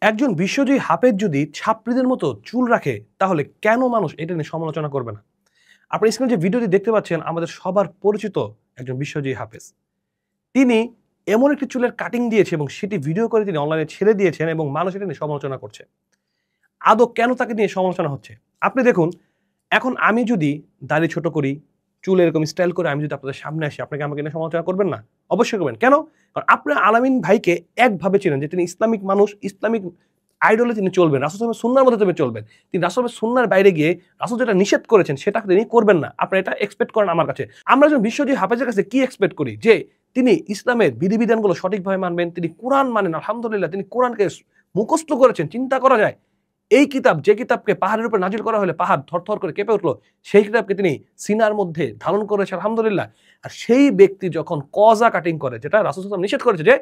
একজন বিশ্বজয়ী হাফেজ যদি ছাত্রীদের মতো চুল রাখে তাহলে কেন মানুষ এটা নিয়ে সমালোচনা করবে না? আপনি স্ক্রিনে যে ভিডিওটি দেখতে পাচ্ছেন আমাদের সবার পরিচিত একজন বিশ্বজয়ী হাফেজ। তিনি এমন একটি চুলের কাটিং দিয়েছে এবং সেটি ভিডিও করে তিনি অনলাইনে ছেড়ে দিয়েছেন এবং মানুষ এটা নিয়ে সমালোচনা করছে। আদৌ কেন তাকে নিয়ে সমালোচনা হচ্ছে? আপনি দেখুন, এখন আমি যদি দাড়ি ছোট করি, চুল এরকম স্টাইল করে আমি যদি আপনাদের সামনে আসি, আপনাকে আমাকে নিয়ে সমালোচনা করবেন না? অবশ্যই করবেন। কেন? কারণ আপনি আলামিন ভাইকে একভাবে চেনেন যে তিনি ইসলামিক মানুষ, ইসলামিক আইডলে তিনি চলবেন। রাসূল সাল্লাল্লাহু আলাইহি সুন্নাহর মধ্যে তিনি চলবেন। তিনি রাসূলের সুন্নাহর বাইরে গিয়ে রাসূল যেটা নিষেধ করেছেন সেটা তিনি করবেন না। আপনি এটা এক্সপেক্ট করেন আমার কাছে। আমরা একজন বিশ্বজয়ী হাফেজের কাছে কি এক্সপেক্ট করি? যে তিনি ইসলামের বিধিবিধানগুলো সঠিকভাবে মানবেন, তিনি কোরআন মানেন, আলহামদুলিল্লাহ তিনি কোরআনকে মুখস্থ করেছেন। চিন্তা করা যায়। এই কিতাব, যে কিতাবকে পাহাড়ের উপর নাজিল করা হলে পাহাড় থরথর করে কেঁপে উঠলো, সেই কিতাবকে তিনি সিনার মধ্যে ধারণ করেছেন, আলহামদুলিল্লাহ। আর সেই ব্যক্তি যখন কজা কাটিং করে, যেটা রাসূল সাল্লাল্লাহু আলাইহি ওয়াসাল্লাম নিষেধ করেছে যে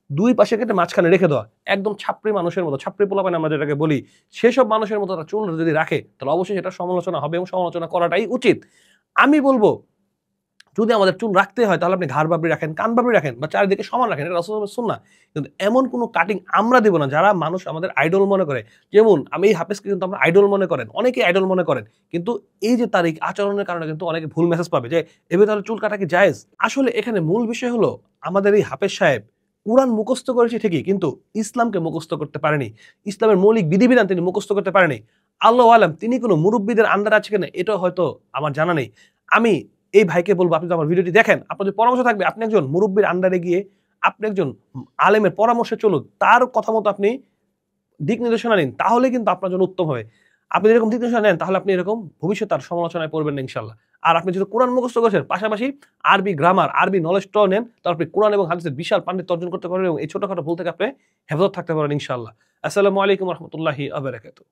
দুই পাশে কেটে মাঝখানে রেখে দেওয়া, একদম ছাপরি মানুষের মতো, ছাপরি পোলাপান আমরা যেটাকে বলি, সেসব মানুষের মতো তারা চুল যদি রাখে তাহলে অবশ্যই সেটা সমালোচনা হবে এবং সমালোচনা করাটাই উচিত। আমি বলবো, যদি আমাদের চুল রাখতে হয় তাহলে আপনি ঘাড় বাবরি রাখেন, কান বাবরি রাখেন বা চারিদিকে সমান রাখেন, এটা রাসূলের সুন্নাহ। কিন্তু এমন কোনো কাটিং আমরা দেব না যারা মানুষ আমাদের আইডল মনে করে। যেমন আমি এই হাফেজকে কিন্তু আমরা আইডল মনে করেন, অনেকেই আইডল মনে করেন। কিন্তু এই যে তার এই আচরণের কারণে কিন্তু অনেকে ভুল মেসেজ পাবে যে এভাবে তাহলে চুল কাটা কি জায়েজ? আসলে এখানে মূল বিষয় হলো আমাদের এই হাফেজ সাহেব কুরআন মুখস্থ করেছে ঠিকই, কিন্তু ইসলামকে মুখস্থ করতে পারেনি। ইসলামের মৌলিক বিধিবিধান তিনি মুখস্থ করতে পারেনি। আল্লাহু আলাম তিনি কোনো মুরব্বিদের আন্ডারে আছে কিনা এটাও হয়তো আমার জানা নেই। আমি এই ভাইকে বলবো, আপনি যদি আমার ভিডিওটি দেখেন, আপনার যদি পরামর্শ থাকবে, আপনি একজন মুরব্বির আন্ডারে গিয়ে আপনি একজন আলেমের পরামর্শে চলুন, তার কথা মতো আপনি দিক নির্দেশনা নিন, তাহলে কিন্তু আপনার জন্য উত্তম হবে। আপনি এরকম দিক নির্দেশনা নেন তাহলে আপনি এরকম ভবিষ্যতে আর সমালোচনায় পড়বেন না ইনশাআল্লাহ। আর আপনি যদি কোরআন মুখস্থ করেছেন, পাশাপাশি আরবি গ্রামার, আরবি নলেজটাও নেন, তাহলে আপনি কোরআন এবং হাদিসের বিশাল পাণ্ডিত্য অর্জন করতে পারবেন এবং এই ছোটখাটো ভুল থেকে আপনি হেফাজত থাকতে পারেন ইনশাআল্লাহ। আসসালামু আলাইকুম ওয়া রাহমাতুল্লাহি ওয়া বারাকাতুহু।